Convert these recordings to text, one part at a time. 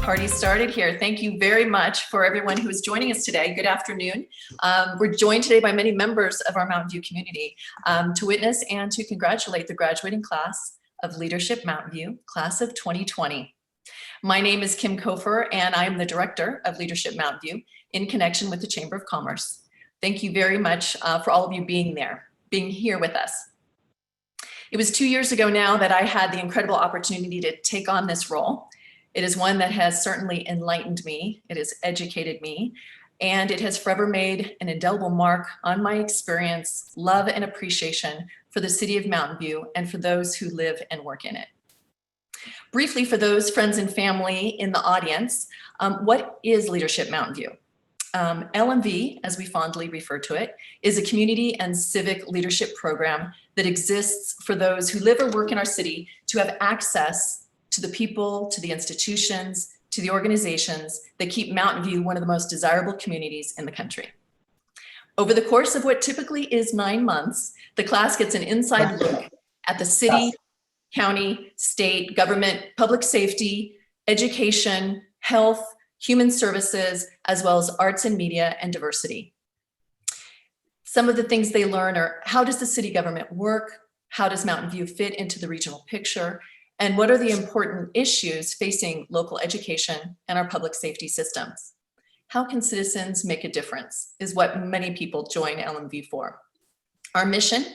party started here. Thank you very much for everyone who is joining us today. Good afternoon. We're joined today by many members of our Mountain View community to witness and to congratulate the graduating class of Leadership Mountain View, class of 2020. My name is Kim Kofer, and I am the director of Leadership Mountain View in connection with the Chamber of Commerce. Thank you very much for all of you being here with us. It was 2 years ago now that I had the incredible opportunity to take on this role. It is one that has certainly enlightened me, it has educated me, and it has forever made an indelible mark on my experience, love, and appreciation for the city of Mountain View and for those who live and work in it. Briefly, for those friends and family in the audience, what is Leadership Mountain View? LMV, as we fondly refer to it, is a community and civic leadership program that exists for those who live or work in our city to have access to the people, to the institutions, to the organizations that keep Mountain View one of the most desirable communities in the country. Over the course of what typically is 9 months, the class gets an inside look at the city, county, state, government, public safety, education, health, human services, as well as arts and media and diversity. Some of the things they learn are, how does the city government work? How does Mountain View fit into the regional picture? And what are the important issues facing local education and our public safety systems? How can citizens make a difference is what many people join LMV for. Our mission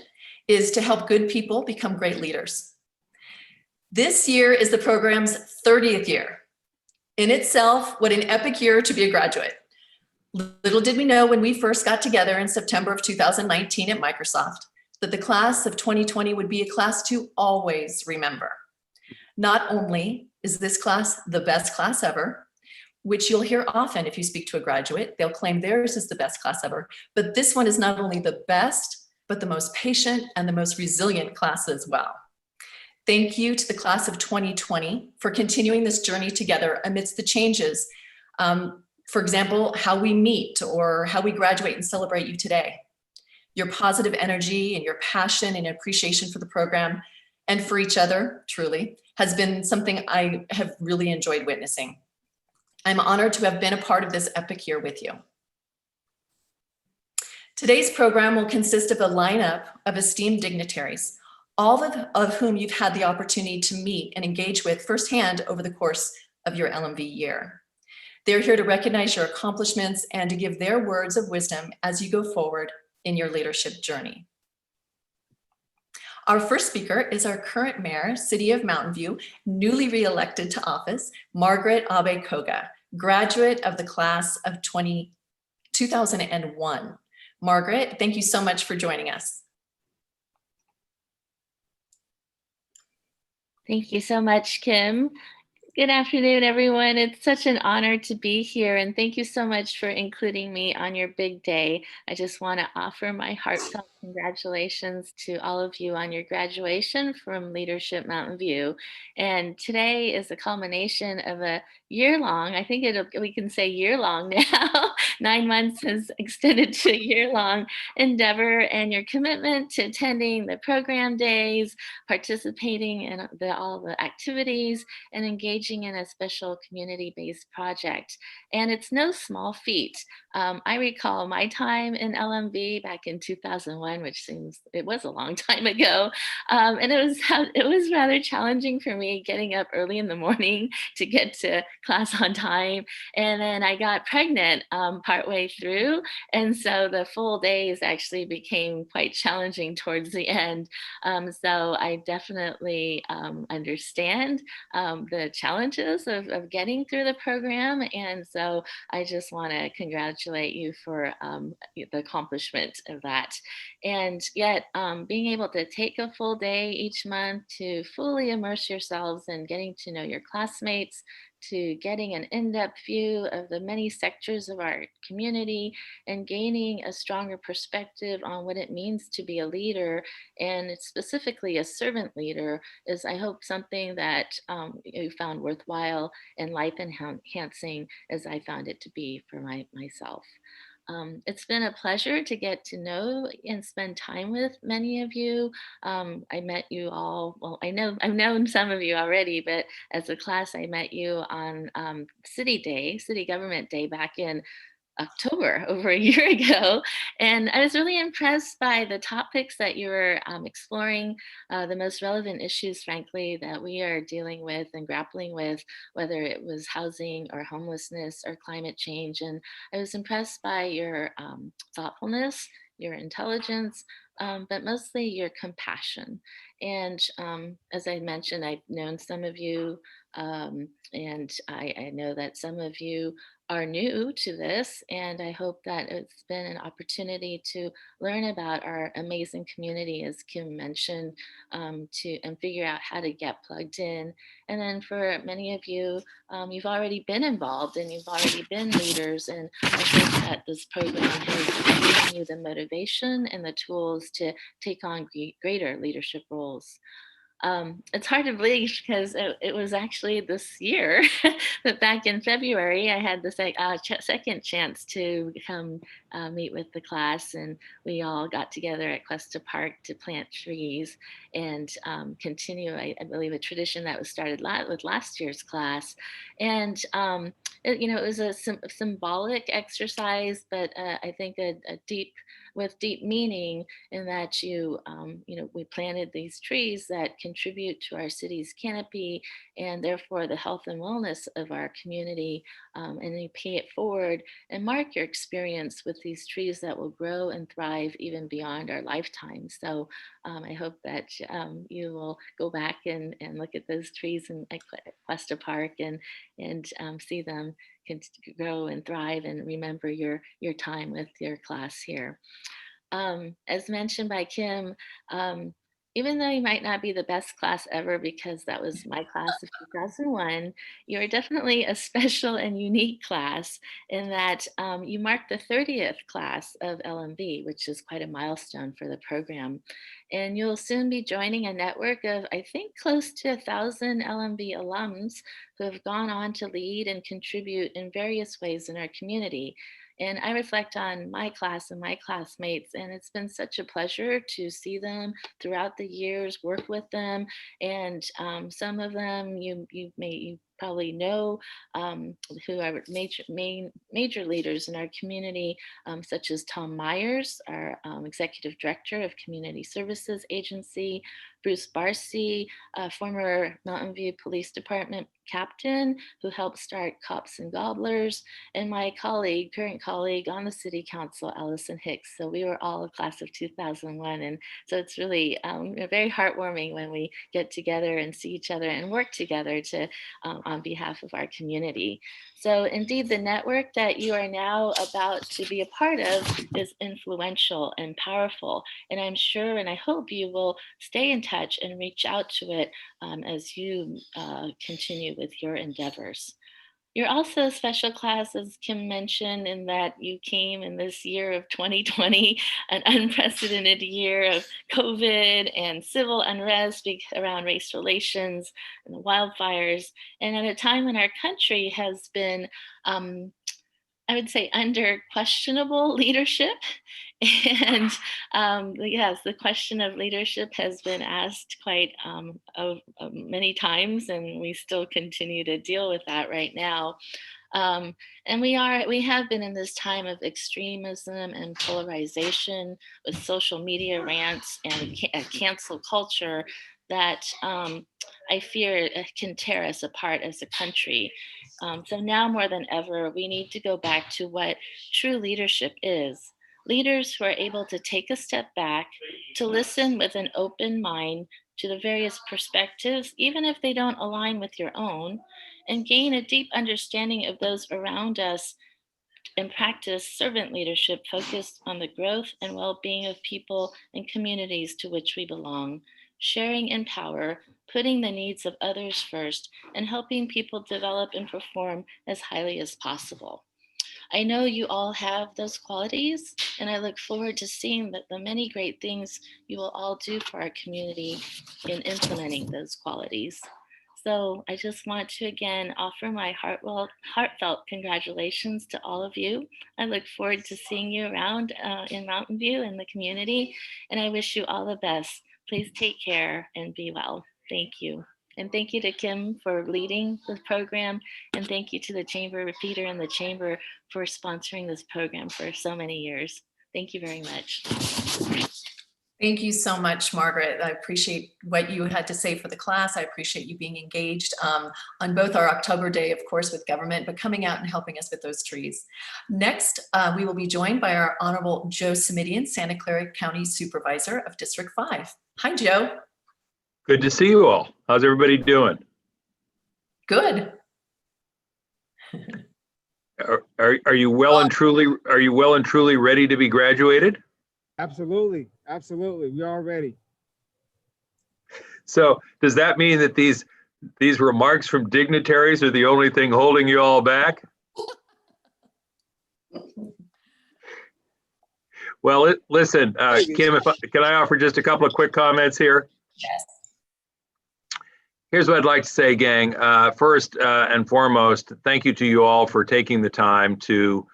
is to help good people become great leaders. This year is the program's 30th year. In itself, what an epic year to be a graduate. Little did we know when we first got together in September of 2019 at Microsoft that the class of 2020 would be a class to always remember. Not only is this class the best class ever, which you'll hear often if you speak to a graduate, they'll claim theirs is the best class ever, but this one is not only the best, but the most patient and the most resilient class as well. Thank you to the class of 2020 for continuing this journey together amidst the changes. For example, how we meet or how we graduate and celebrate you today. Your positive energy and your passion and appreciation for the program and for each other, truly, has been something I have really enjoyed witnessing. I'm honored to have been a part of this epic year with you. Today's program will consist of a lineup of esteemed dignitaries, all of whom you've had the opportunity to meet and engage with firsthand over the course of your LMV year. They're here to recognize your accomplishments and to give their words of wisdom as you go forward in your leadership journey. Our first speaker is our current mayor, City of Mountain View, newly re-elected to office, Margaret Abe Koga, graduate of the class of 2001. Margaret, thank you so much for joining us. Thank you so much, Kim. Good afternoon, everyone. It's such an honor to be here, and thank you so much for including me on your big day. I just want to offer my heartfelt congratulations to all of you on your graduation from Leadership Mountain View. And today is the culmination of a year-long, I think we can say year-long now, 9 months has extended to a year-long endeavor, and your commitment to attending the program days, participating in all the activities, and engaging in a special community-based project. And it's no small feat. I recall my time in LMV back in 2001, which it was a long time ago. And it was rather challenging for me getting up early in the morning to get to class on time. And then I got pregnant partway through. And so the full days actually became quite challenging towards the end. So I definitely understand the challenges of getting through the program. And so I just want to congratulate you for the accomplishment of that. And yet being able to take a full day each month to fully immerse yourselves in getting to know your classmates, to getting an in-depth view of the many sectors of our community and gaining a stronger perspective on what it means to be a leader, and specifically a servant leader, is, I hope, something that you found worthwhile and life enhancing as I found it to be for myself. It's been a pleasure to get to know and spend time with many of you. I met you all, well, I've known some of you already, but as a class, I met you on City Government Day back in October, over a year ago. And I was really impressed by the topics that you were exploring, the most relevant issues, frankly, that we are dealing with and grappling with, whether it was housing or homelessness or climate change. And I was impressed by your thoughtfulness, your intelligence, but mostly your compassion. And as I mentioned, I've known some of you, and I know that some of you are new to this, and I hope that it's been an opportunity to learn about our amazing community, as Kim mentioned, to and figure out how to get plugged in. And then for many of you, you've already been involved and you've already been leaders, and I hope that this program has given you the motivation and the tools to take on greater leadership roles. It's hard to believe because it was actually this year that back in February, I had the second chance to come meet with the class, and we all got together at Cuesta Park to plant trees and continue, I believe, a tradition that was started with last year's class. And it was a symbolic exercise, but I think a deep, with deep meaning, in that we planted these trees that contribute to our city's canopy and therefore the health and wellness of our community. And you pay it forward and mark your experience with these trees that will grow and thrive even beyond our lifetime. So I hope that you will go back and look at those trees at Cuesta Park and see them grow and thrive, and remember your time with your class here. As mentioned by Kim, even though you might not be the best class ever, because that was my class of 2001, you're definitely a special and unique class in that you marked the 30th class of LMV, which is quite a milestone for the program. And you'll soon be joining a network of, I think, close to 1,000 LMV alums who have gone on to lead and contribute in various ways in our community. And I reflect on my class and my classmates, and it's been such a pleasure to see them throughout the years, work with them, and some of them you probably know, who are major leaders in our community, such as Tom Myers, our executive director of Community Services Agency, Bruce Barcy, a former Mountain View Police Department captain who helped start Cops and Gobblers, and my current colleague on the City Council, Allison Hicks. So we were all a class of 2001. And so it's really very heartwarming when we get together and see each other and work together on behalf of our community. So indeed, the network that you are now about to be a part of is influential and powerful. And I'm sure and I hope you will stay in touch and reach out to it as you continue with your endeavors. You're also a special class, as Kim mentioned, in that you came in this year of 2020, an unprecedented year of COVID and civil unrest around race relations and the wildfires, and at a time when our country has been I would say under questionable leadership. And yes, the question of leadership has been asked quite many times, and we still continue to deal with that right now. Um, and we have been in this time of extremism and polarization with social media rants and a cancel culture that I fear can tear us apart as a country. So now more than ever, we need to go back to what true leadership is. Leaders who are able to take a step back, to listen with an open mind to the various perspectives, even if they don't align with your own, and gain a deep understanding of those around us, and practice servant leadership focused on the growth and well being of people and communities to which we belong, sharing in power, putting the needs of others first, and helping people develop and perform as highly as possible. I know you all have those qualities, and I look forward to seeing that the many great things you will all do for our community in implementing those qualities. So I just want to again offer my heartfelt congratulations to all of you. I look forward to seeing you around in Mountain View and the community, and I wish you all the best. Please take care and be well. Thank you. And thank you to Kim for leading the program, and thank you to the Chamber, Peter and the Chamber for sponsoring this program for so many years. Thank you very much. Thank you so much, Margaret. I appreciate what you had to say for the class. I appreciate you being engaged on both our October Day, of course, with government, but coming out and helping us with those trees. Next, we will be joined by our Honorable Joe Simidian, Santa Clara County Supervisor of District 5. Hi, Joe. Good to see you all. How's everybody doing? Good. Are you well and truly ready to be graduated? Absolutely. Absolutely. We're all ready. So does that mean that these remarks from dignitaries are the only thing holding you all back? Well, listen, Kim, can I offer just a couple of quick comments here? Yes. Here's what I'd like to say, gang. First and foremost, thank you to you all for taking the time to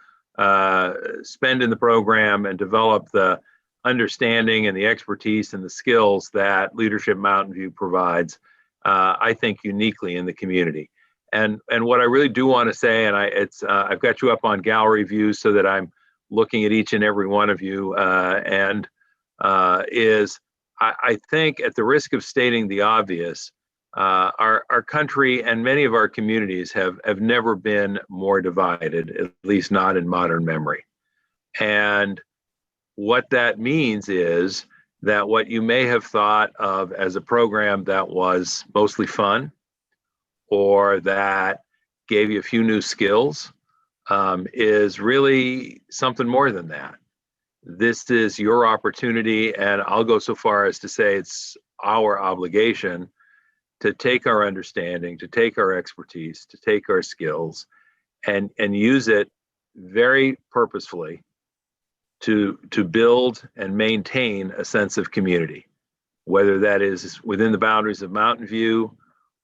spend in the program and develop the understanding and the expertise and the skills that Leadership Mountain View provides, I think, uniquely in the community. And what I really do want to say, and I've got you up on gallery view so that I'm looking at each and every one of you, is I think, at the risk of stating the obvious, our country and many of our communities have never been more divided, at least not in modern memory. And what that means is that what you may have thought of as a program that was mostly fun or that gave you a few new skills is really something more than that. This is your opportunity, and I'll go so far as to say it's our obligation to take our understanding, to take our expertise, to take our skills and use it very purposefully to build and maintain a sense of community, whether that is within the boundaries of Mountain View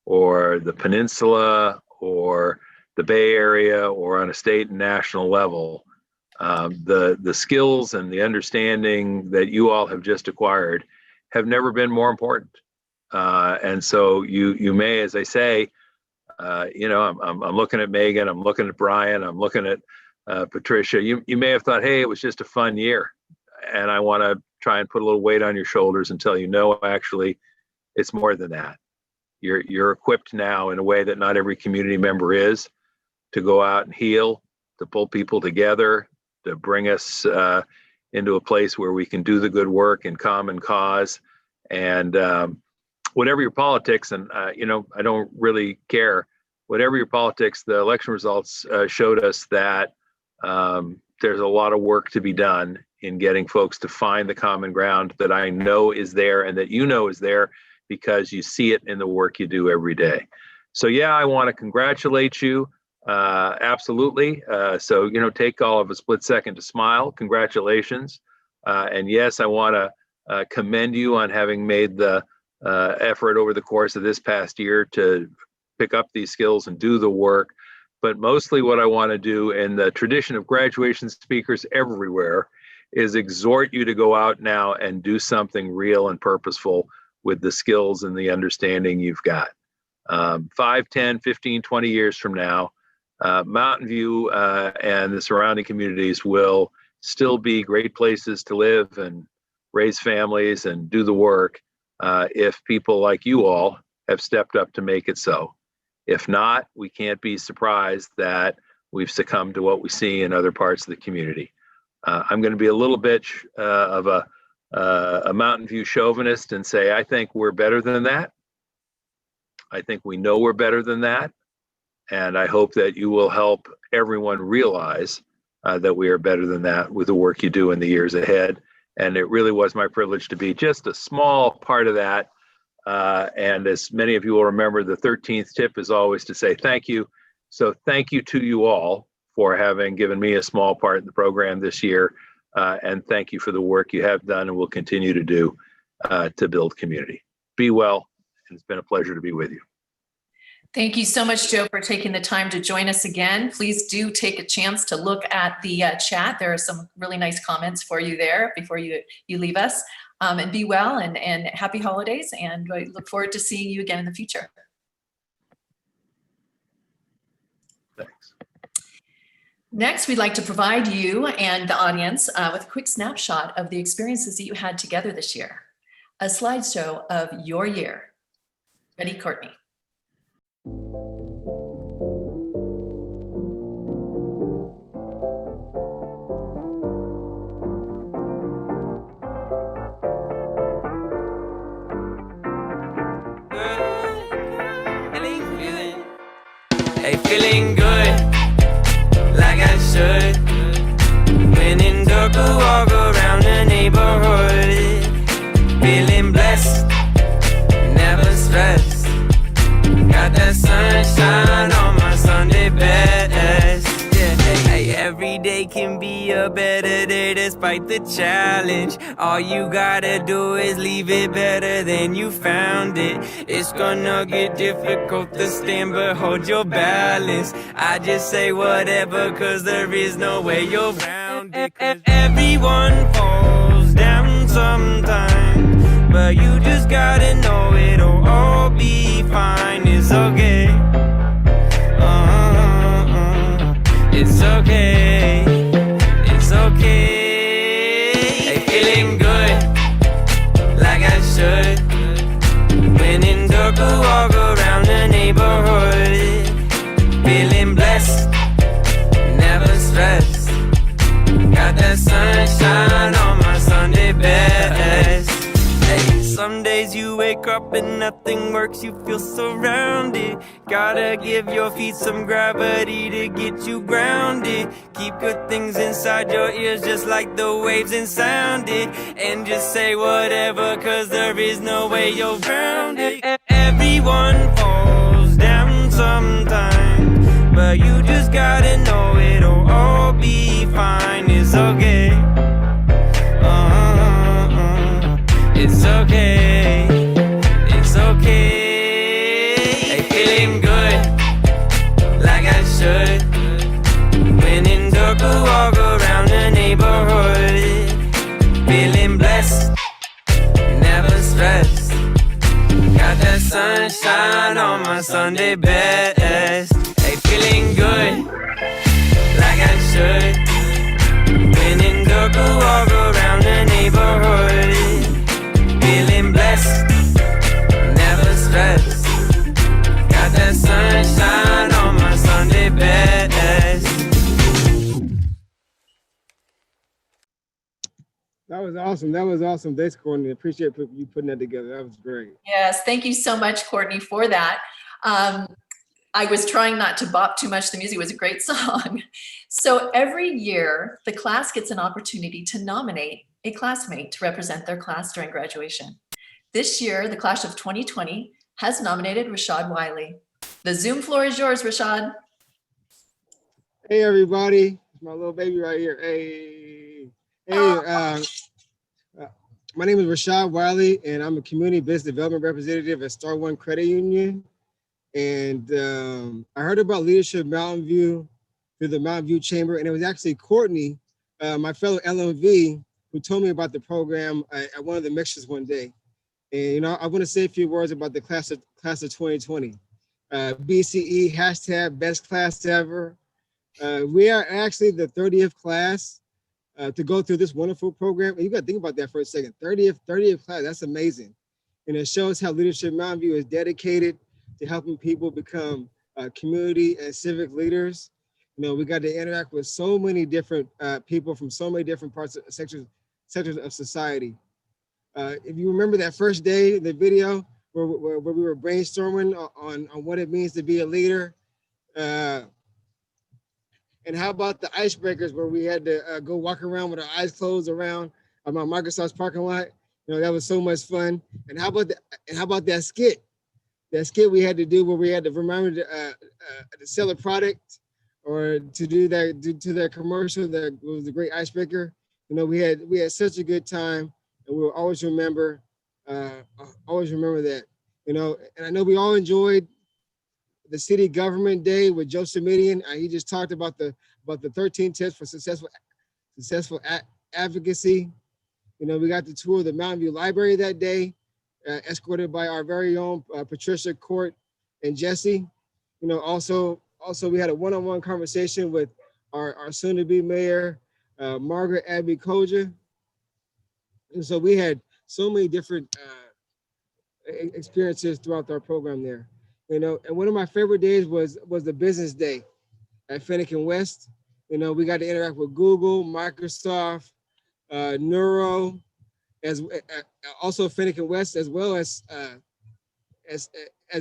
or the peninsula or the Bay Area or on a state and national level. The skills and the understanding that you all have just acquired have never been more important. And so you may, as I say, I'm looking at Megan, I'm looking at Brian, I'm looking at Patricia. You may have thought, hey, it was just a fun year, and I want to try and put a little weight on your shoulders and tell you, no, actually, it's more than that. You're equipped now in a way that not every community member is, to go out and heal, to pull people together, to bring us into a place where we can do the good work in common cause. And whatever your politics, and I don't really care, whatever your politics, the election results showed us that there's a lot of work to be done in getting folks to find the common ground that I know is there and that you know is there because you see it in the work you do every day. So yeah, I want to congratulate you. Absolutely. So, take all of a split second to smile. Congratulations. And yes, I want to commend you on having made the effort over the course of this past year to pick up these skills and do the work. But mostly what I want to do, in the tradition of graduation speakers everywhere, is exhort you to go out now and do something real and purposeful with the skills and the understanding you've got. 5, 10, 15, 20 years from now, Mountain View and the surrounding communities will still be great places to live and raise families and do the work if people like you all have stepped up to make it so. If not, we can't be surprised that we've succumbed to what we see in other parts of the community. I'm going to be a little bit of a Mountain View chauvinist and say, I think we're better than that. I think we know we're better than that. And I hope that you will help everyone realize that we are better than that with the work you do in the years ahead. And it really was my privilege to be just a small part of that. And as many of you will remember, the 13th tip is always to say thank you. So thank you to you all for having given me a small part in the program this year. And thank you for the work you have done and will continue to do to build community. Be well, and it's been a pleasure to be with you. Thank you so much, Joe, for taking the time to join us again. Please do take a chance to look at the chat. There are some really nice comments for you there before you leave us. And be well and happy holidays. And I look forward to seeing you again in the future. Thanks. Next, we'd like to provide you and the audience with a quick snapshot of the experiences that you had together this year. A slideshow of your year. Ready, Courtney? Hey, feeling good, like I should. When in dark, I walk around the neighborhood. Feeling blessed, never stressed. Got that sunshine on my Sunday best. Yeah, hey, every day can be a better day despite the challenge. All you gotta do is leave it better than you found it. It's gonna get difficult to stand, but hold your balance. I just say whatever, cause there is no way you're around it. Everyone falls down sometimes, but you just gotta know it'll all be fine. It's okay. It's okay. It's okay. Hey, feeling good, like I should. When in dark, I walk around the neighborhood. Feeling blessed, never stressed. Got that sunshine on my Sunday best. Hey, some days you wake up and nothing works, you feel surrounded. Gotta give your feet some gravity to get you grounded. Keep good things inside your ears just like the waves and sound it. And just say whatever, cause there is no way you're around it. Everyone falls down sometimes, but you just gotta know it'll all be fine. It's okay. It's okay. It's okay. Hey, feeling good, like I should. When in dark, I walk around the neighborhood. Feeling blessed, never stressed. Got that sunshine on my Sunday best. Hey, feeling good, like I should. When in dark, I walk around the neighborhood. Feeling blessed, never stressed. Got that sunshine on my Sunday best. That was awesome. That was awesome. Thanks, Courtney. Appreciate you putting that together. That was great. Yes, thank you so much, Courtney, for that. I was trying not to bop too much. The music was a great song. So every year, the class gets an opportunity to nominate a classmate to represent their class during graduation. This year, the class of 2020 has nominated Rashad Wiley. The Zoom floor is yours, Rashad. Hey, everybody. It's my little baby right here. Hey. Hey, my name is Rashad Wiley, and I'm a community business development representative at Star One Credit Union. And I heard about Leadership Mountain View through the Mountain View Chamber, and it was actually Courtney, my fellow LMV, who told me about the program at one of the mixtures one day. And I want to say a few words about the class of 2020. BCE hashtag best class ever. We are actually the 30th class to go through this wonderful program. And you got to think about that for a second. 30th class, that's amazing. And it shows how Leadership Mountain View is dedicated to helping people become community and civic leaders. We got to interact with so many different people from so many different parts of sectors of society. If you remember that first day, the video where we were brainstorming on what it means to be a leader. And how about the icebreakers where we had to go walk around with our eyes closed around my Microsoft's parking lot? That was so much fun. And how about that skit? That skit we had to do where we had to remember to sell a product or to do that commercial that was a great icebreaker. We had such a good time, and we will always remember that. And I know we all enjoyed the city government day with Joe Simitian. He just talked about the 13 tips for successful advocacy. You know, we got the tour of the Mountain View Library that day, escorted by our very own Patricia, Court, and Jesse. You know, also we had a one-on-one conversation with our soon-to-be mayor, Margaret Abby Koja. And so we had so many different experiences throughout our program there. You know, and one of my favorite days was the business day at Finnegan West. You know, we got to interact with Google, Microsoft, Neuro, as also Finnegan West, as well as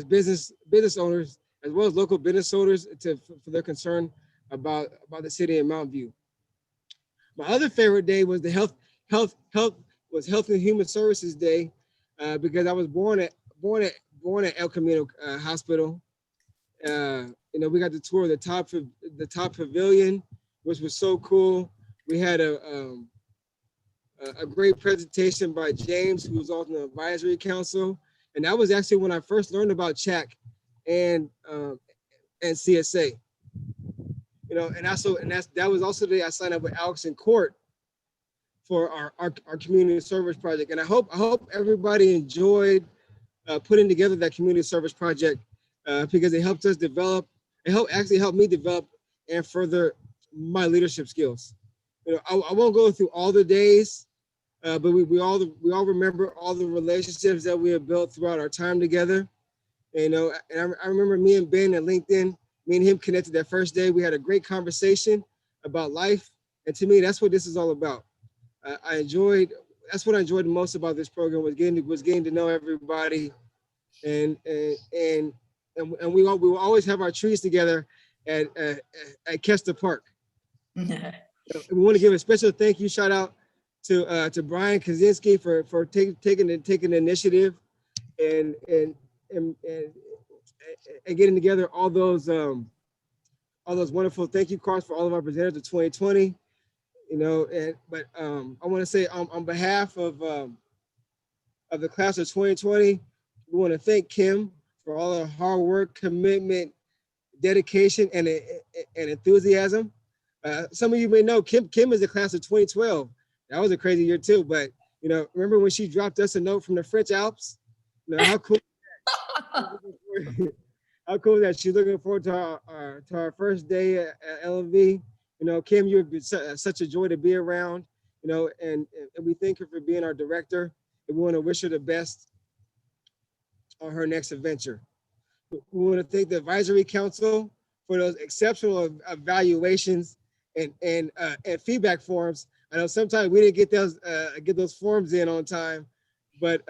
business owners, as well as local business owners for their concern about the city of Mountain View. My other favorite day was the Health and Human Services Day, because I was born at El Camino Hospital. You know, we got to tour the top pavilion, which was so cool. We had a great presentation by James, who was on the advisory council, and that was actually when I first learned about CHAC and CSA. You know, and that was also the day I signed up with Alex and Court for our community service project. And I hope everybody enjoyed putting together that community service project, because it helped us develop. It helped me develop and further my leadership skills. You know, I won't go through all the days, but we all remember all the relationships that we have built throughout our time together. You know, and I remember me and Ben at LinkedIn, me and him connected that first day. We had a great conversation about life, and to me, that's what this is all about. That's what I enjoyed the most about this program, was getting to know everybody, and we will always have our trees together at Kester Park. We want to give a special thank you, shout out to Brian Kaczynski for taking the initiative and getting together all those wonderful thank you cards for all of our presenters of 2020. You know, but I want to say on behalf of the class of 2020, we want to thank Kim for all her hard work, commitment, dedication, and enthusiasm. Some of you may know Kim is the class of 2012. That was a crazy year too, but you know, remember when she dropped us a note from the French Alps? You know, how cool how cool that she's looking forward to our first day at LMV. You know, Kim, you've been such a joy to be around, you know, and we thank her for being our director, and we want to wish her the best on her next adventure. We want to thank the advisory council for those exceptional evaluations and feedback forms. I know sometimes we didn't get those forms in on time, but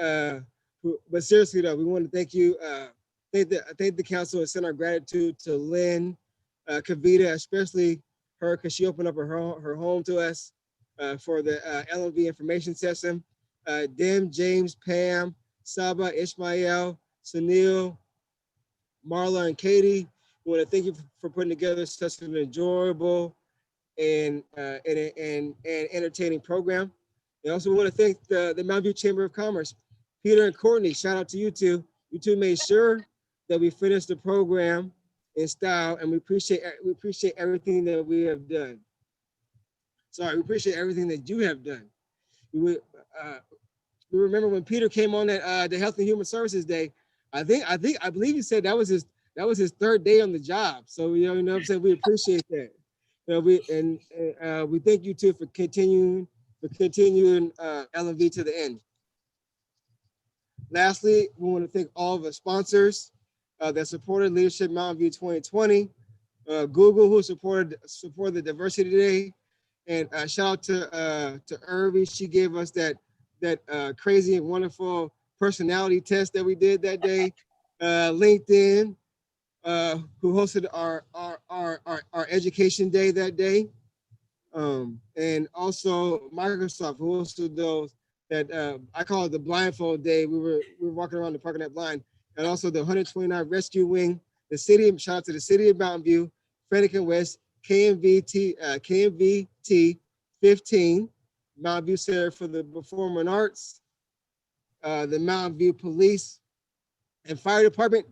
seriously though, we want to thank you, thank the council, and send our gratitude to Lynn, Kavita, especially her, because she opened up her home to us for the LMV information session. Dim, James, Pam, Saba, Ishmael, Sunil, Marla, and Katie. We want to thank you for putting together such an enjoyable and entertaining program. And also we want to thank the Mountain View Chamber of Commerce. Peter and Courtney, shout out to you two. You two made sure that we finished the program in style, and we appreciate everything that we have done. Sorry, we appreciate everything that you have done. We remember when Peter came on that the Health and Human Services Day. I believe he said that was his third day on the job. So you know what I'm saying, we appreciate that. You know, we thank you too for continuing LMV to the end. Lastly, we want to thank all of the sponsors that supported Leadership Mountain View 2020, Google, who supported the Diversity Day, and shout out to Irvi. She gave us that crazy and wonderful personality test that we did that day. LinkedIn, who hosted our education day that day, and also Microsoft, who hosted those that I call it the blindfold day. We were walking around the parking lot blind. And also the 129 Rescue Wing, shout out to the City of Mountain View, Finnegan West, KMVT 15, Mountain View Center for the Performing Arts, the Mountain View Police and Fire Department,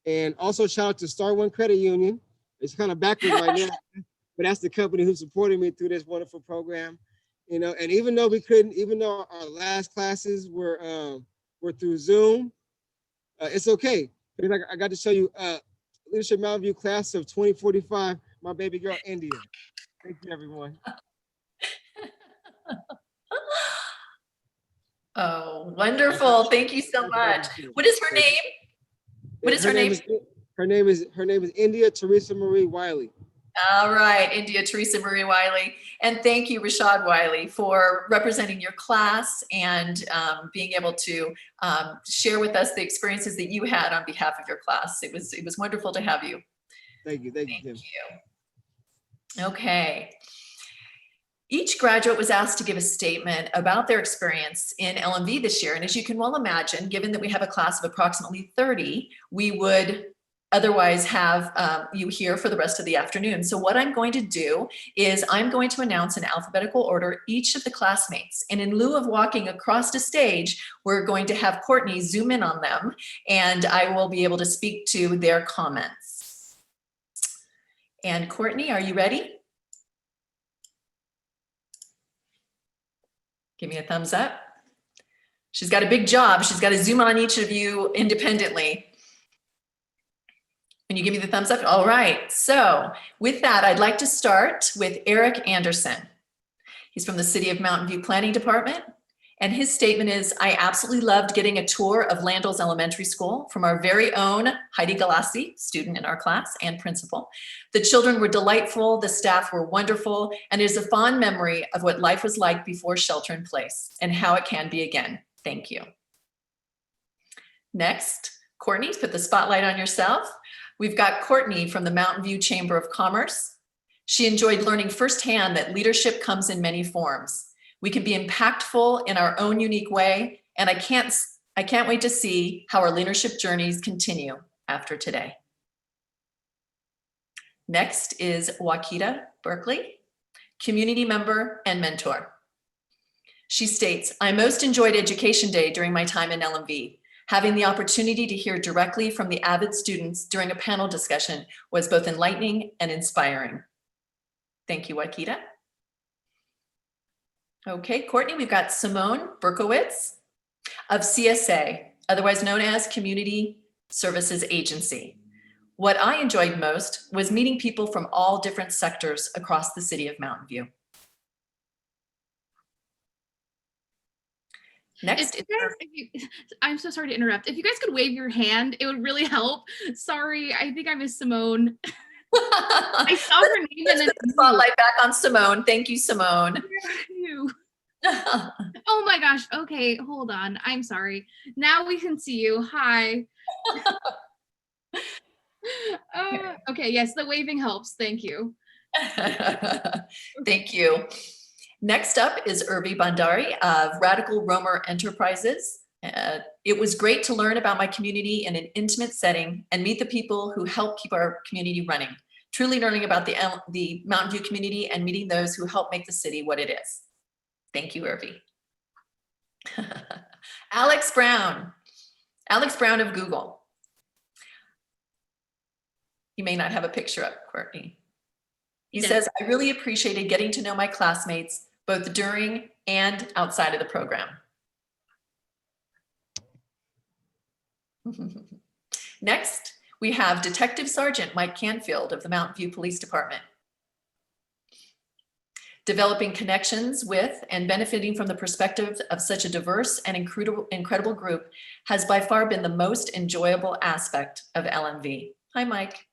And also shout out to Star One Credit Union. It's kind of backwards right now, but that's the company who supported me through this wonderful program. You know, and even though our last classes were through Zoom, it's okay. Because I got to show you Leadership Mountain View class of 2045, my baby girl, India. Thank you, everyone. Oh, wonderful. Thank you so much. What is her name? What is her name? Her name is India Teresa Marie Wiley. All right, India Teresa Marie Wiley. And thank you, Rashad Wiley, for representing your class and being able to share with us the experiences that you had on behalf of your class. It was wonderful to have you. Thank you. Thank you, Kim. Okay. Each graduate was asked to give a statement about their experience in LMV this year. And as you can well imagine, given that we have a class of approximately 30, we would otherwise have you here for the rest of the afternoon. So what I'm going to do is I'm going to announce in alphabetical order each of the classmates. And in lieu of walking across the stage, we're going to have Courtney zoom in on them and I will be able to speak to their comments. And Courtney, are you ready? Give me a thumbs up. She's got a big job. She's got to zoom on each of you independently. Can you give me the thumbs up? All right. So with that, I'd like to start with Eric Anderson. He's from the City of Mountain View Planning Department. And his statement is, I absolutely loved getting a tour of Landals Elementary School from our very own Heidi Galassi, student in our class and principal. The children were delightful, the staff were wonderful, and it is a fond memory of what life was like before shelter in place and how it can be again. Thank you. Next, Courtney, put the spotlight on yourself. We've got Courtney from the Mountain View Chamber of Commerce. She enjoyed learning firsthand that leadership comes in many forms. We can be impactful in our own unique way, and I can't wait to see how our leadership journeys continue after today. Next is Wakita Berkeley, community member and mentor. She states, I most enjoyed Education Day during my time in LMV. Having the opportunity to hear directly from the avid students during a panel discussion was both enlightening and inspiring. Thank you, Wakita. Okay, Courtney, we've got Simone Berkowitz of CSA, otherwise known as Community Services Agency. What I enjoyed most was meeting people from all different sectors across the city of Mountain View. Next, I'm so sorry to interrupt. If you guys could wave your hand, it would really help. Sorry, I think I missed Simone. I saw her name and then the spotlight back on Simone. Thank you, Simone. Oh my gosh. Okay, hold on. I'm sorry. Now we can see you. Hi. Okay, yes, the waving helps. Thank you. Thank you. Next up is Urvi Bandari of Radical Roamer Enterprises. It was great to learn about my community in an intimate setting and meet the people who help keep our community running. Truly learning about the Mountain View community and meeting those who help make the city what it is. Thank you, Urvi. Alex Brown of Google. You may not have a picture up, Courtney. He says, I really appreciated getting to know my classmates both during and outside of the program. Next, we have Detective Sergeant Mike Canfield of the Mountain View Police Department. Developing connections with and benefiting from the perspective of such a diverse and incredible group has by far been the most enjoyable aspect of LMV. Hi, Mike.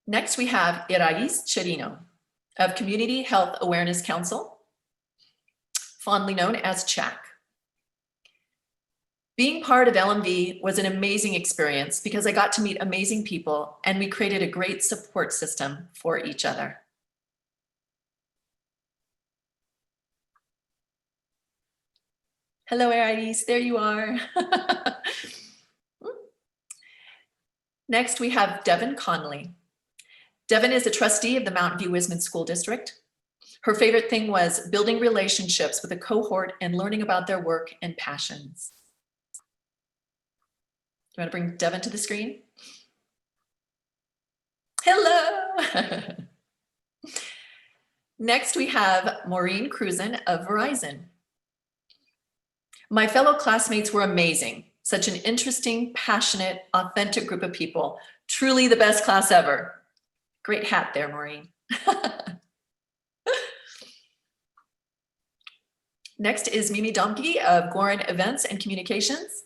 Next, we have Irais Chirino of Community Health Awareness Council, fondly known as CHAC. Being part of LMV was an amazing experience because I got to meet amazing people and we created a great support system for each other. Hello, Irais, there you are. Next, we have Devin Connolly. Devin is a trustee of the Mountain View Wisman School District. Her favorite thing was building relationships with a cohort and learning about their work and passions. you want to bring Devin to the screen? Hello. Next, we have Maureen Cruzen of Verizon. My fellow classmates were amazing. Such an interesting, passionate, authentic group of people. Truly the best class ever. Great hat there, Maureen. Next is Mimi Domke of Gorin Events and Communications.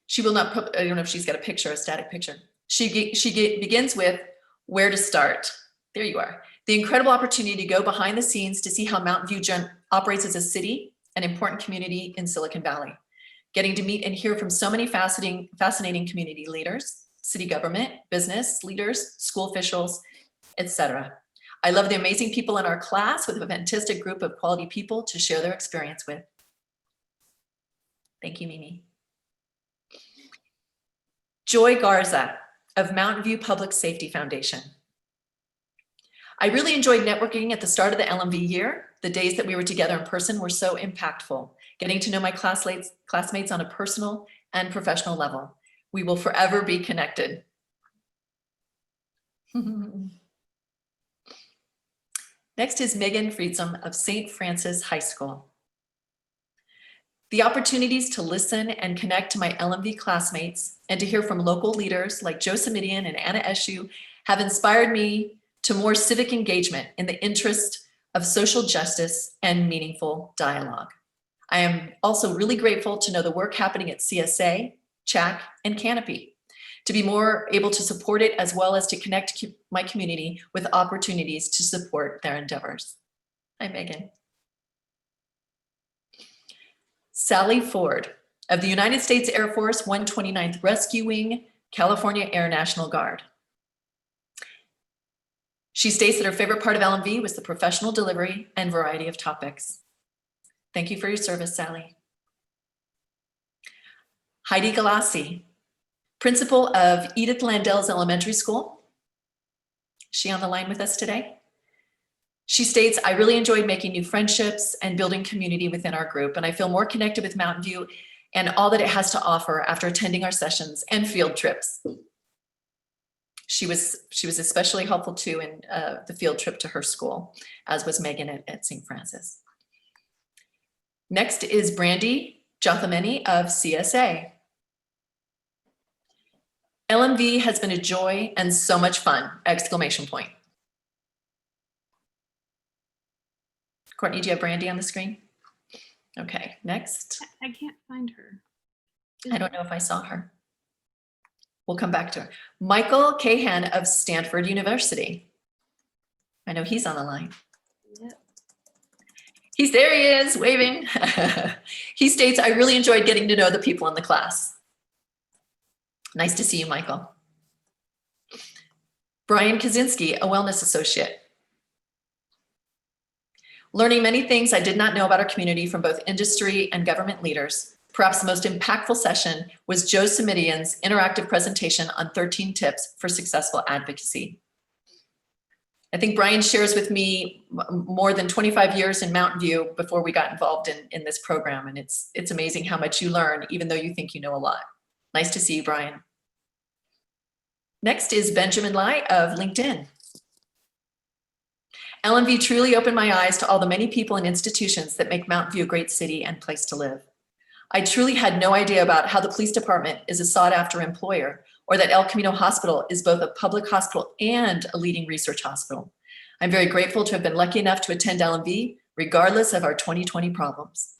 She will not put, I don't know if she's got a picture, a static picture. She begins with where to start. There you are. The incredible opportunity to go behind the scenes to see how Mountain View operates as a city, an important community in Silicon Valley. Getting to meet and hear from so many fascinating community leaders, city government, business leaders, school officials, etc. I love the amazing people in our class with a fantastic group of quality people to share their experience with. Thank you, Mimi. Joy Garza of Mountain View Public Safety Foundation. I really enjoyed networking at the start of the LMV year. The days that we were together in person were so impactful, getting to know my classmates on a personal and professional level. We will forever be connected. Next is Megan Friedsam of St. Francis High School. The opportunities to listen and connect to my LMV classmates and to hear from local leaders like Joe Samidian and Anna Eshu have inspired me to more civic engagement in the interest of social justice and meaningful dialogue. I am also really grateful to know the work happening at CSA, CHAC, and Canopy, to be more able to support it as well as to connect my community with opportunities to support their endeavors. Hi, Megan. Sally Ford of the United States Air Force 129th Rescue Wing, California Air National Guard. She states that her favorite part of LMV was the professional delivery and variety of topics. Thank you for your service, Sally. Heidi Galassi, principal of Edith Landel's Elementary School. Is she on the line with us today? She states, I really enjoyed making new friendships and building community within our group, and I feel more connected with Mountain View and all that it has to offer after attending our sessions and field trips. She was especially helpful too in the field trip to her school, as was Megan at St. Francis. Next is Brandy Jothameni of CSA. LMV has been a joy and so much fun, exclamation point. Courtney, do you have Brandy on the screen? Okay, next. I can't find her. I don't know if I saw her. We'll come back to her. Michael Cahan of Stanford University. I know he's on the line. Yep. There he is, waving. He states, I really enjoyed getting to know the people in the class. Nice to see you, Michael. Brian Kaczynski, a wellness associate. Learning many things I did not know about our community from both industry and government leaders. Perhaps the most impactful session was Joe Samidian's interactive presentation on 13 tips for successful advocacy. I think Brian shares with me more than 25 years in Mountain View before we got involved in this program. And it's amazing how much you learn, even though you think you know a lot. Nice to see you, Brian. Next is Benjamin Lai of LinkedIn. LMV truly opened my eyes to all the many people and institutions that make Mountain View a great city and place to live. I truly had no idea about how the police department is a sought after employer, or that El Camino Hospital is both a public hospital and a leading research hospital. I'm very grateful to have been lucky enough to attend LMV, regardless of our 2020 problems.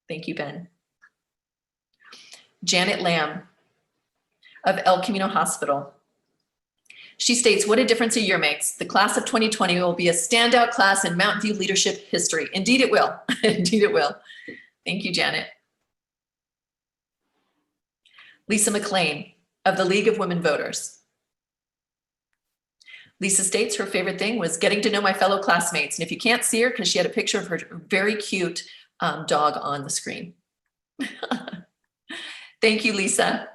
Thank you, Ben. Janet Lamb of El Camino Hospital. She states, what a difference a year makes. The class of 2020 will be a standout class in Mountain View leadership history. Indeed it will, indeed it will. Thank you, Janet. Lisa McLean of the League of Women Voters. Lisa states her favorite thing was getting to know my fellow classmates. And if you can't see her, because she had a picture of her very cute dog on the screen. Thank you, Lisa.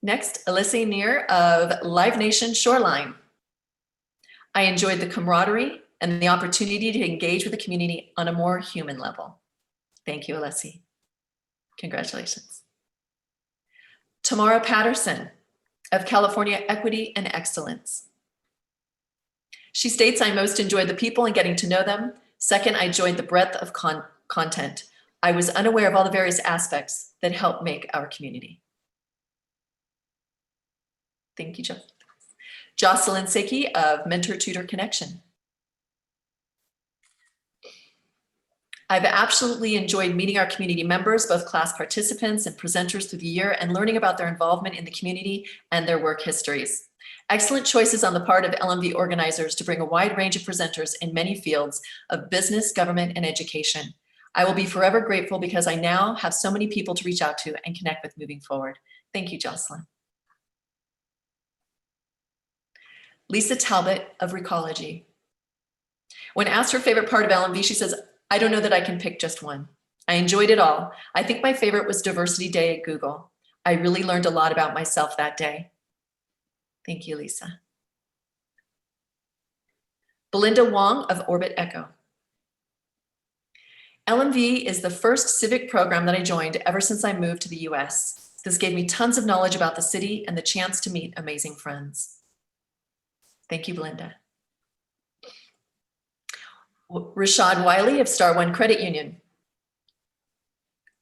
Next, Alyssa Neer of Live Nation Shoreline. I enjoyed the camaraderie and the opportunity to engage with the community on a more human level. Thank you, Alessi. Congratulations. Tamara Patterson of California Equity and Excellence. She states, I most enjoyed the people and getting to know them. Second, I enjoyed the breadth of content. I was unaware of all the various aspects that help make our community. Thank you, Jocelyn Seki of Mentor Tutor Connection. I've absolutely enjoyed meeting our community members, both class participants and presenters through the year, and learning about their involvement in the community and their work histories. Excellent choices on the part of LMV organizers to bring a wide range of presenters in many fields of business, government, and education. I will be forever grateful because I now have so many people to reach out to and connect with moving forward. Thank you, Jocelyn. Lisa Talbot of Recology. When asked her favorite part of LMV, she says, I don't know that I can pick just one. I enjoyed it all. I think my favorite was Diversity Day at Google. I really learned a lot about myself that day. Thank you, Lisa. Belinda Wong of Orbit Echo. LMV is the first civic program that I joined ever since I moved to the US. This gave me tons of knowledge about the city and the chance to meet amazing friends. Thank you, Belinda. Rashad Wiley of Star One Credit Union.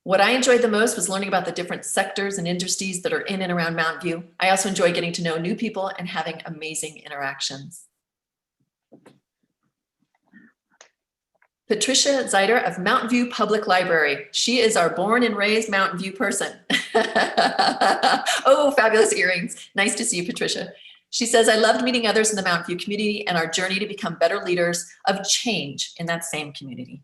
What I enjoyed the most was learning about the different sectors and industries that are in and around Mountain View. I also enjoy getting to know new people and having amazing interactions. Patricia Zeider of Mountain View Public Library. She is our born and raised Mountain View person. Oh, fabulous earrings. Nice to see you, Patricia. She says, I loved meeting others in the Mountain View community and our journey to become better leaders of change in that same community.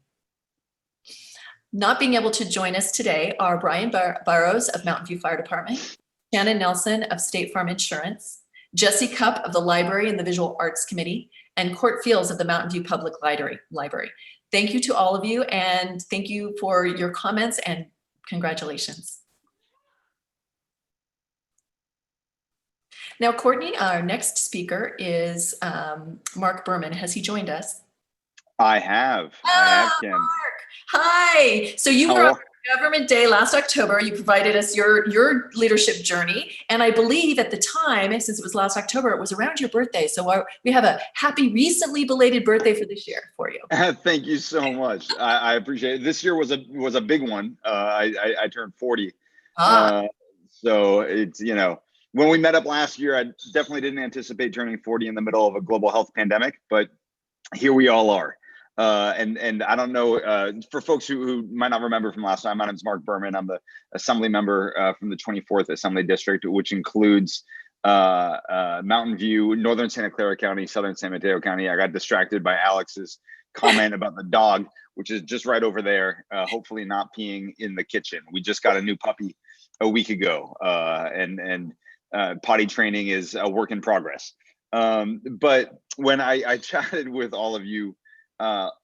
Not being able to join us today are Brian Burrows of Mountain View Fire Department, Shannon Nelson of State Farm Insurance, Jesse Cupp of the Library and the Visual Arts Committee, and Court Fields of the Mountain View Public Library. Thank you to all of you, and thank you for your comments and congratulations. Now, Courtney, our next speaker is Mark Berman. Has he joined us? I have. Kim. Mark. Hi. So you were on Government Day last October. You provided us your leadership journey. And I believe at the time, since it was last October, it was around your birthday. So we have a happy, recently belated birthday for this year for you. Thank you so much. I appreciate it. This year was a big one. I turned 40. So it's, you know, when we met up last year, I definitely didn't anticipate turning 40 in the middle of a global health pandemic, but here we all are. And I don't know, for folks who might not remember from last time, my name is Mark Berman. I'm the assembly member from the 24th Assembly District, which includes Mountain View, Northern Santa Clara County, Southern San Mateo County. I got distracted by Alex's comment about the dog, which is just right over there, hopefully not peeing in the kitchen. We just got a new puppy a week ago, and potty training is a work in progress. But when I chatted with all of you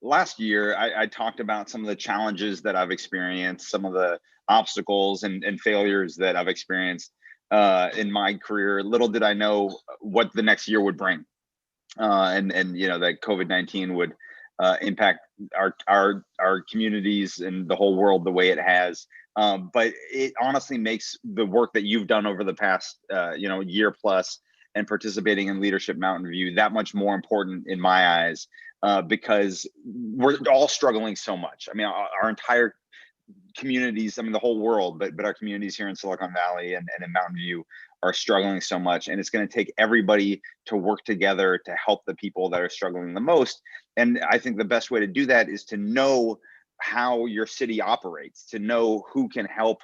last year, I talked about some of the challenges that I've experienced, some of the obstacles and failures that I've experienced in my career. Little did I know what the next year would bring, and you know, that COVID-19 would impact our communities and the whole world the way it has. But it honestly makes the work that you've done over the past year plus and participating in Leadership Mountain View that much more important in my eyes, because we're all struggling so much. I mean, our entire communities, I mean, the whole world, but our communities here in Silicon Valley and in Mountain View are struggling so much. And it's going to take everybody to work together to help the people that are struggling the most. And I think the best way to do that is to know how your city operates, to know who can help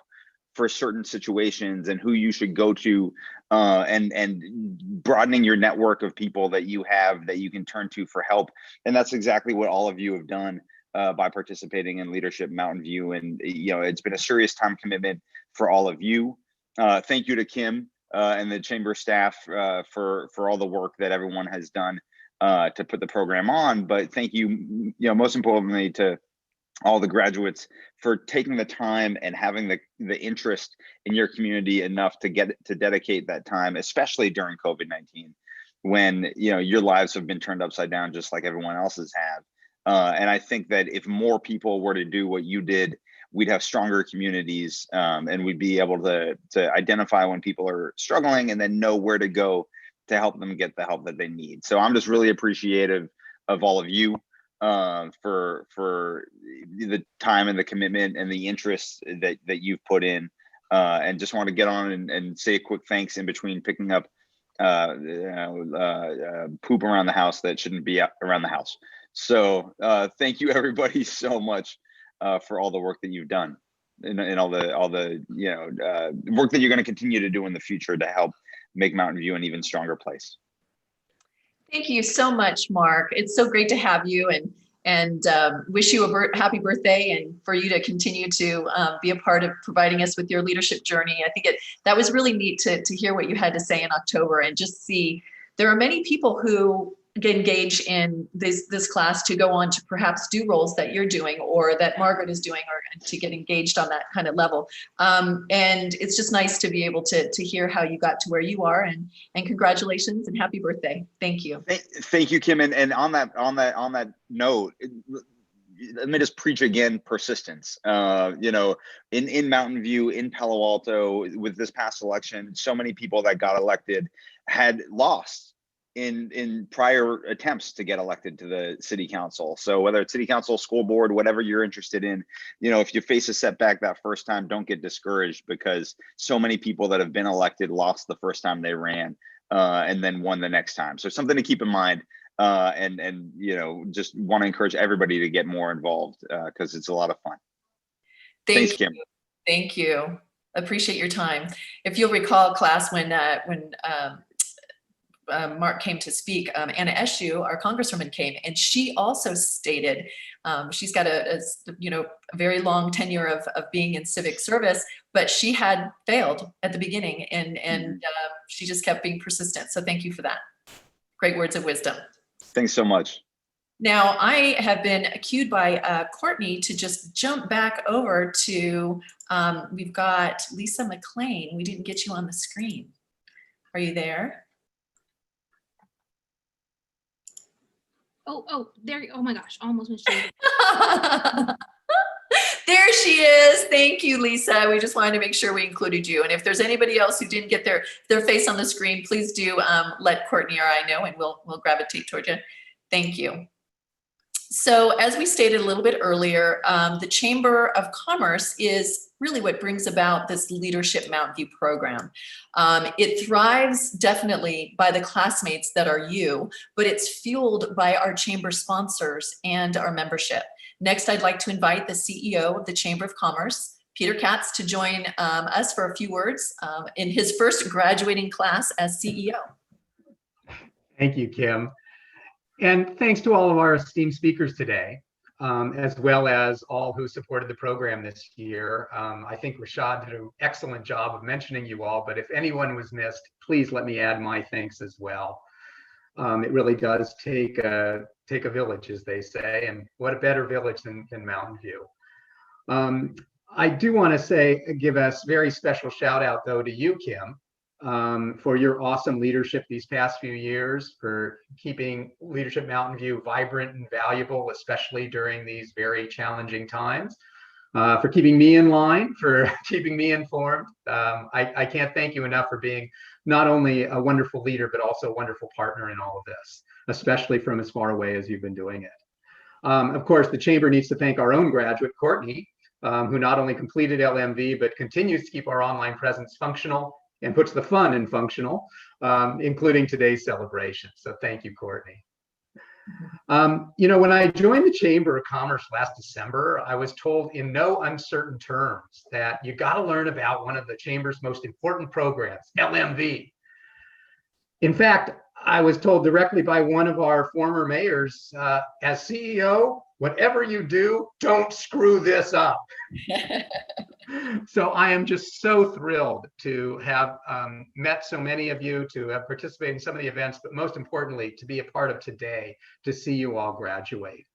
for certain situations and who you should go to, and broadening your network of people that you have that you can turn to for help. And that's exactly what all of you have done by participating in Leadership Mountain View. And you know, it's been a serious time commitment for all of you. Thank you to Kim and the chamber staff for all the work that everyone has done to put the program on. But thank you, most importantly, to all the graduates for taking the time and having the interest in your community enough to dedicate that time, especially during COVID-19, when your lives have been turned upside down just like everyone else's have. And I think that if more people were to do what you did, we'd have stronger communities, and we'd be able to identify when people are struggling and then know where to go to help them get the help that they need. So I'm just really appreciative of all of you for the time and the commitment and the interest that you've put in, and just want to get on and say a quick thanks in between picking up poop around the house that shouldn't be around the house. So thank you everybody so much for all the work that you've done and all the work that you're going to continue to do in the future to help make Mountain View an even stronger place. Thank you so much, Mark. It's so great to have you, and wish you a happy birthday, and for you to continue to be a part of providing us with your leadership journey. I think that was really neat to hear what you had to say in October, and just see there are many people who get engaged in this class to go on to perhaps do roles that you're doing or that Margaret is doing, or to get engaged on that kind of level. And it's just nice to be able to hear how you got to where you are, and congratulations and happy birthday. Thank you. Thank you, Kim. And on that note, let me just preach again persistence. In Mountain View, in Palo Alto, with this past election, so many people that got elected had lost in prior attempts to get elected to the city council. So whether it's city council, school board, whatever you're interested in, if you face a setback that first time, don't get discouraged, because so many people that have been elected lost the first time they ran, and then won the next time. So something to keep in mind, and just want to encourage everybody to get more involved, because it's a lot of fun. Thanks, Kim. Thank you. Appreciate your time. If you'll recall, class, when Mark came to speak, Anna Eshoo, our congresswoman, came, and she also stated she's got a very long tenure of being in civic service, but she had failed at the beginning, and she just kept being persistent. So thank you for that. Great words of wisdom. Thanks so much. Now, I have been accused by Courtney to just jump back over to, we've got Lisa McLean. We didn't get you on the screen. Are you there? Oh, there. Oh my gosh, almost missed you. There she is. Thank you, Lisa. We just wanted to make sure we included you. And if there's anybody else who didn't get their face on the screen, please do let Courtney or I know, and we'll gravitate toward you. Thank you. So as we stated a little bit earlier, the Chamber of Commerce is really what brings about this Leadership Mountain View program. It thrives definitely by the classmates that are you, but it's fueled by our chamber sponsors and our membership. Next, I'd like to invite the CEO of the Chamber of Commerce, Peter Katz, to join us for a few words in his first graduating class as CEO. Thank you, Kim. And thanks to all of our esteemed speakers today, as well as all who supported the program this year. I think Rashad did an excellent job of mentioning you all, but if anyone was missed, please let me add my thanks as well. It really does take a village, as they say, and what a better village than Mountain View. I do want to give a very special shout out though to you, Kim, for your awesome leadership these past few years, for keeping Leadership Mountain View vibrant and valuable, especially during these very challenging times, for keeping me in line, for keeping me informed. I can't thank you enough for being not only a wonderful leader, but also a wonderful partner in all of this, especially from as far away as you've been doing it. Of course, the Chamber needs to thank our own graduate, Courtney, who not only completed LMV, but continues to keep our online presence functional and puts the fun in functional, including today's celebration. So thank you, Courtney. When I joined the Chamber of Commerce last December, I was told in no uncertain terms that you got to learn about one of the Chamber's most important programs, LMV. In fact, I was told directly by one of our former mayors, as CEO, whatever you do, don't screw this up. So I am just so thrilled to have met so many of you, to have participated in some of the events, but most importantly, to be a part of today, to see you all graduate.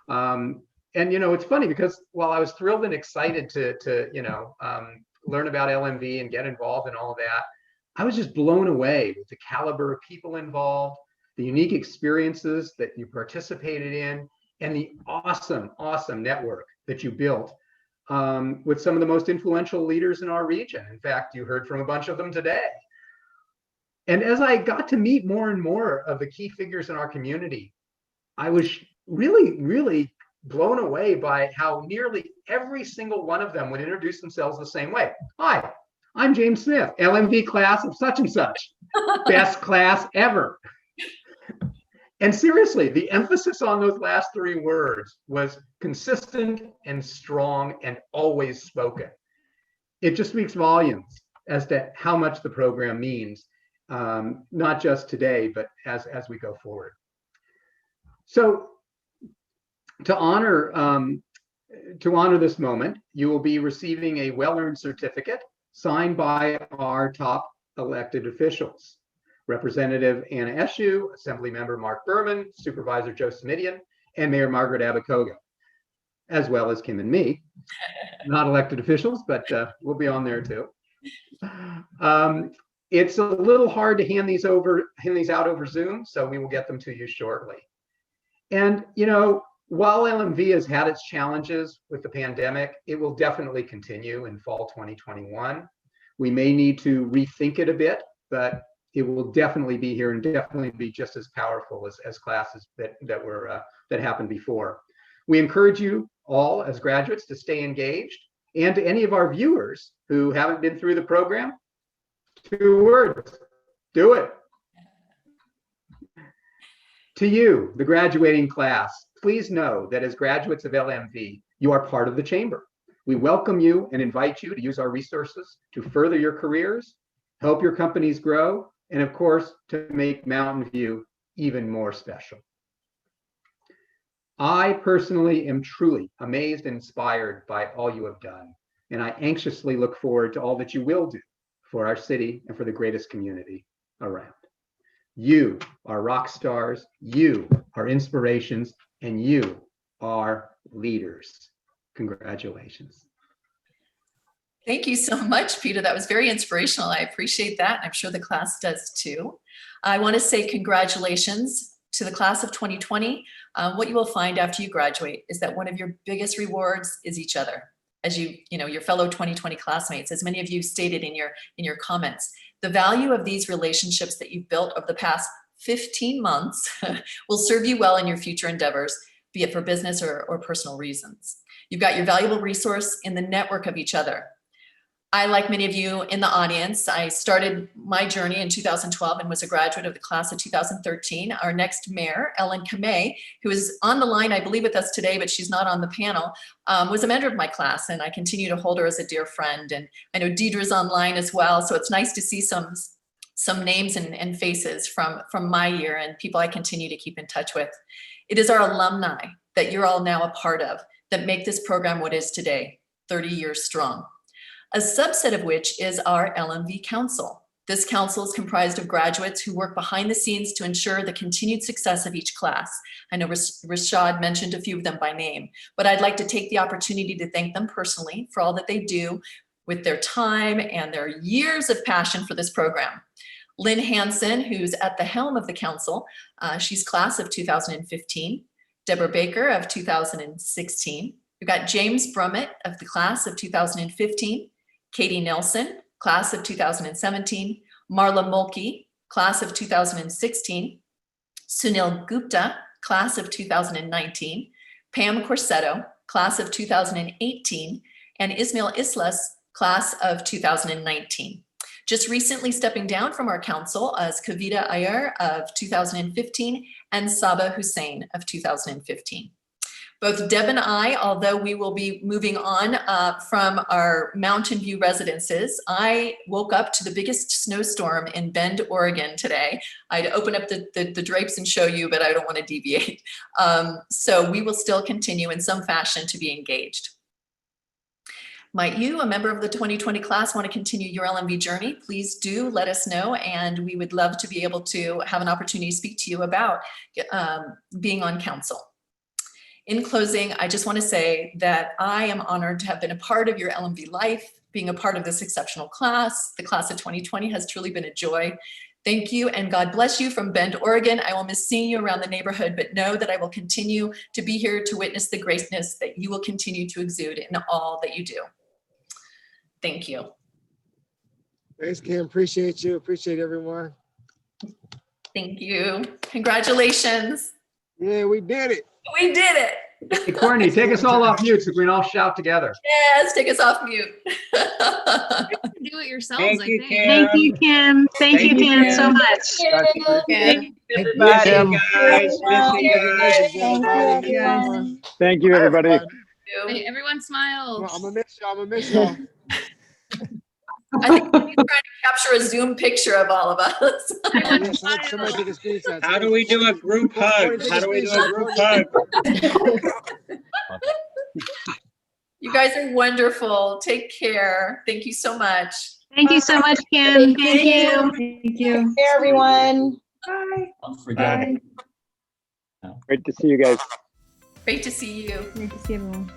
And it's funny because while I was thrilled and excited to learn about LMV and get involved in all of that, I was just blown away with the caliber of people involved, the unique experiences that you participated in, and the awesome network that you built with some of the most influential leaders in our region. In fact, you heard from a bunch of them today. And as I got to meet more and more of the key figures in our community, I was really, really blown away by how nearly every single one of them would introduce themselves the same way. Hi, I'm James Smith, LMV class of such and such. Best class ever. And seriously, the emphasis on those last three words was consistent and strong and always spoken. It just speaks volumes as to how much the program means, not just today, but as we go forward. So to honor this moment, you will be receiving a well-earned certificate signed by our top elected officials. Representative Anna Eshoo, Assemblymember Mark Berman, Supervisor Joe Smidian, and Mayor Margaret Abakoga, as well as Kim and me. Not elected officials, but we'll be on there too. It's a little hard to hand these out over Zoom, so we will get them to you shortly. And you know, while LMV has had its challenges with the pandemic, it will definitely continue in fall 2021. We may need to rethink it a bit, but it will definitely be here and definitely be just as powerful as classes that happened before. We encourage you all as graduates to stay engaged, and to any of our viewers who haven't been through the program, 2 words: do it. To you, the graduating class, please know that as graduates of LMV, you are part of the chamber. We welcome you and invite you to use our resources to further your careers, help your companies grow, and of course, to make Mountain View even more special. I personally am truly amazed and inspired by all you have done, and I anxiously look forward to all that you will do for our city and for the greatest community around. You are rock stars, you are inspirations, and you are leaders. Congratulations. Thank you so much, Peter. That was very inspirational. I appreciate that. I'm sure the class does too. I want to say congratulations to the class of 2020. What you will find after you graduate is that one of your biggest rewards is each other. As your fellow 2020 classmates, as many of you stated in your comments, the value of these relationships that you've built over the past 15 months will serve you well in your future endeavors, be it for business or personal reasons. You've got your valuable resource in the network of each other. I, like many of you in the audience, I started my journey in 2012 and was a graduate of the class of 2013. Our next mayor, Ellen Kamei, who is on the line, I believe, with us today, but she's not on the panel, was a mentor of my class, and I continue to hold her as a dear friend. And I know Deidre's online as well, so it's nice to see some names and faces from my year and people I continue to keep in touch with. It is our alumni that you're all now a part of that make this program what it is today, 30 years strong. A subset of which is our LMV Council. This council is comprised of graduates who work behind the scenes to ensure the continued success of each class. I know Rashad mentioned a few of them by name, but I'd like to take the opportunity to thank them personally for all that they do with their time and their years of passion for this program. Lynn Hansen, who's at the helm of the council, she's class of 2015. Deborah Baker of 2016. We've got James Brummett of the class of 2015. Katie Nelson, class of 2017, Marla Mulkey, class of 2016, Sunil Gupta, class of 2019, Pam Corsetto, class of 2018, and Ismail Islas, class of 2019. Just recently stepping down from our council as Kavita Iyer of 2015 and Saba Hussein of 2015. Both Deb and I, although we will be moving on from our Mountain View residences, I woke up to the biggest snowstorm in Bend, Oregon today. I'd open up the drapes and show you, but I don't want to deviate. So we will still continue in some fashion to be engaged. Might you, a member of the 2020 class, want to continue your LMV journey? Please do let us know, and we would love to be able to have an opportunity to speak to you about being on council. In closing, I just want to say that I am honored to have been a part of your LMV life, being a part of this exceptional class. The class of 2020 has truly been a joy. Thank you and God bless you from Bend, Oregon. I will miss seeing you around the neighborhood, but know that I will continue to be here to witness the greatness that you will continue to exude in all that you do. Thank you. Thanks, Kim. Appreciate you. Appreciate everyone. Thank you. Congratulations. Yeah, we did it. We did it. Hey, Courtney, take us all off mute so we can all shout together. Yes, take us off mute. Do it yourselves, Thank I you, think. Kim. Thank you, Kim. Thank you, Kim, so much. Thank you, everybody, Kim. guys. Missing Congratulations, you. everybody. everyone. Thank you, everybody. Hey, everyone smile. I'm gonna miss y'all. I'm gonna miss y'all. I think he's trying to capture a Zoom picture of all of us. Yeah, somebody take a screenshot. How do we do a group hug? How do we do a group hug? You guys are wonderful. Take care. Thank you so much. Thank you so much, Kim. Thank you. Thank you. Hey, everyone. Great to see you guys. Great to see you. Great to see everyone.